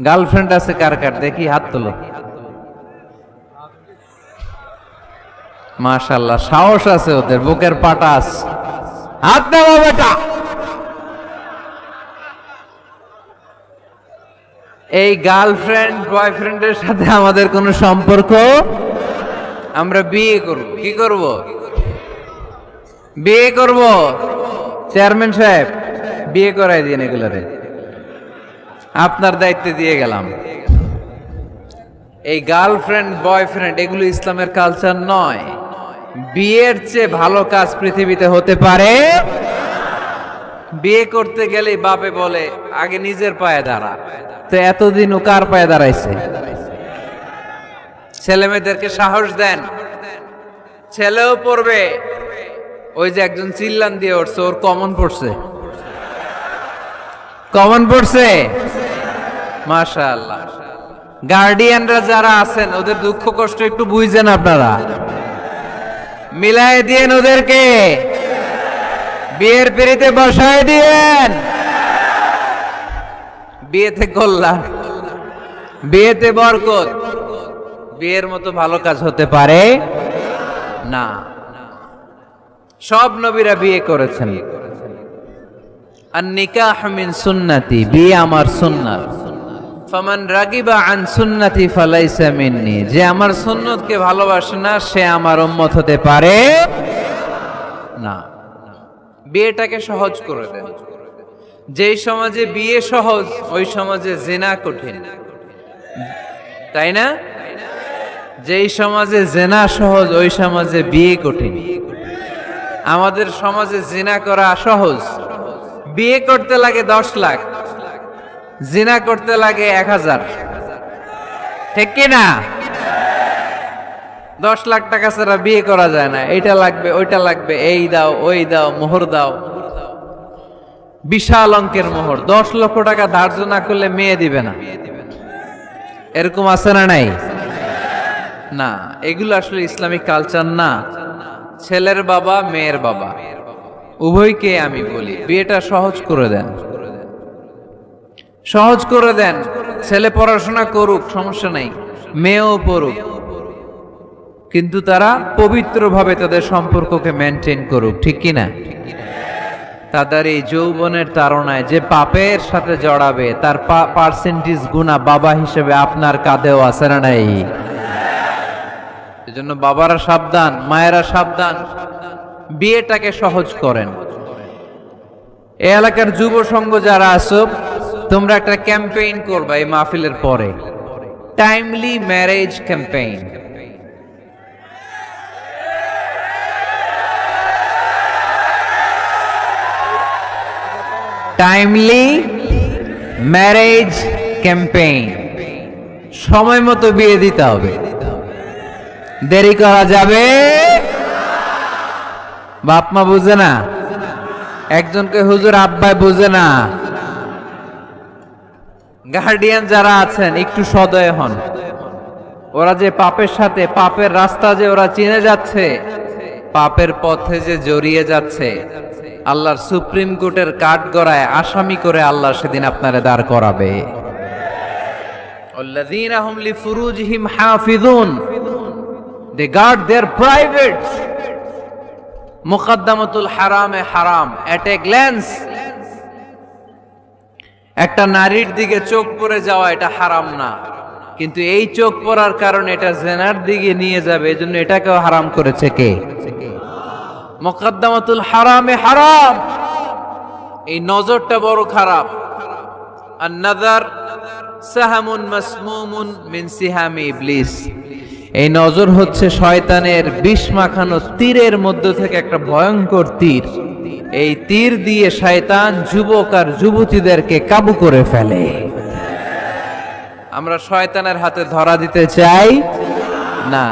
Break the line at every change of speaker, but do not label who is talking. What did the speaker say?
Girlfriend আছে কার কার দেখি হাত তোলো। মাশাআল্লাহ, সাহস আছে ওদের, বুকের পাটা আছে। হাত দাও বেটা। এই গার্লফ্রেন্ড বয়ফ্রেন্ডের সাথে আমাদের কোনো সম্পর্ক, আমরা বিয়ে করব। কি করব? বিয়ে করব। চেয়ারম্যান সাহেব বিয়ে করাই দিন এগুলারে, আপনার দায়িত্বে দিয়ে গেলাম। এই গার্লফ্রেন্ড বয়ফ্রেন্ড এগুলো ইসলামের কালচার নয়। বিয়ের চেয়ে ভালো কাজ পৃথিবীতে হতে পারে? বিয়ে করতে গেলেই বাপে বলে আগে নিজের পায়ে দাঁড়া। তো এতদিন ও কার পায়ে দাঁড়াইছে? ছেলে মেয়েদেরকে সাহস দেন, ছেলেও পড়বে। ওই যে একজন চিল্লান দিয়ে উঠছে, ওর কমন পড়ছে, কমন পড়ছে। মাশাআল্লাহ। গার্ডিয়ানরা যারা আছেন ওদের দুঃখ কষ্ট একটু বুঝছেন আপনারা, মিলাই দিয়েন ওদেরকে, বিয়ের পিড়িতে বসায় দিয়েন। বিয়েতে কল্যাণ, বিয়েতে বরকত। বিয়ের মতো ভালো কাজ হতে পারে না। সব নবীরা বিয়ে করেছেন। আর নিকাহ মিন সুন্নতি, বিয়ে আমার সুন্নাত। ফামান রাগিবা আন সুন্নতি ফালাইসা মিন্নি, যে আমার সুন্নতকে ভালোবাসে না সে আমার উম্মত হতে পারে না। বিয়েটাকে সহজ করে দেন। যেই সমাজে বিয়ে সহজ ওই সমাজে জিনা কঠিন, তাই না? যেই সমাজে জিনা সহজ ওই সমাজে বিয়ে কঠিন। আমাদের সমাজে জিনা করা সহজ, বিয়ে করতে লাগে 10 লাখ, জিনা করতে লাগে 1000। ঠিক কি না? 10 লাখ টাকা ছাড়া বিয়ে করা যায় না। এটা লাগবে, ওইটা লাগবে, এই দাও, ওই দাও, মোহর দাও। বিশাল অঙ্কের মোহর, 10 লক্ষ টাকা ধার্য না করলে মেয়ে দিবে না। এরকম আছে না নাই? না, এগুলো আসলে ইসলামিক কালচার না। ছেলের বাবা মেয়ের বাবা উভয়কে আমি বলি বিয়েটা সহজ করে দেন, সহজ করে দেন। ছেলে পড়াশোনা করুক, সমস্যা নাই, মেয়েও পড়ুক, কিন্তু তারা পবিত্রভাবে তাদের সম্পর্ককে মেনটেন করুক। ঠিক কিনা? তাদের এই যৌবনের তাড়নায় যে পাপের সাথে জড়াবে তার পার্সেন্টেজ গুণা বাবা হিসেবে আপনার কাঁধেও আছে না নাই? এজন্য বাবারা সাবধান, মায়েরা সাবধান, বিয়েটাকে সহজ করেন। এই এলাকার যুব সংঘ যারা আছো, তোমরা একটা ক্যাম্পেইন করবা এই মাহফিলের পরে, timely marriage campaign. Timely marriage campaign. সময় মতো বিয়ে দিতে হবে, দেরি করা যাবে। বাপ মা বুঝে না, একজনকে হুজুর আব্বাই বুঝে না। গার্ডিয়ান যারা আছেন একটু সদয় হন। ওরা যে পাপের সাথে, পাপের রাস্তা যে ওরা চিনে যাচ্ছে, পাপের পথে যে জড়িয়ে যাচ্ছে, আল্লাহর সুপ্রিম কোর্টের কাঠগড়ায় আসামি করে আল্লাহ সেদিন আপনারে দাঁড় করাবে। আল্লাযীনা হুম লিফুরুজিহিম হাফিজুন, they guard their privates. মুকদ্দামাতুল হারামে হারাম, at a glance। একটা নারীর দিকে চোখ পড়ে যাওয়া এটা হারাম না, কিন্তু এই চোখ পড়ার কারণে এটা জিনার দিকে নিয়ে যাবে, এজন্য এটাকেও হারাম করেছে কে? মুকদ্দামাতুল হারামে হারাম। এই নজরটা বড় খারাপ। আর নাযার সাহামুন মাসমুমুন মিন সিহামি ইবলিস। এই নজর হচ্ছে শয়তানের বিষ মাখানো তীরের মধ্য থেকে একটা ভয়ঙ্কর তীর। এই তীর দিয়ে শয়তান যুবক আর যুবতীদেরকে কাবু করে ফেলে। আমরা শয়তানের হাতে ধরা দিতে চাই না।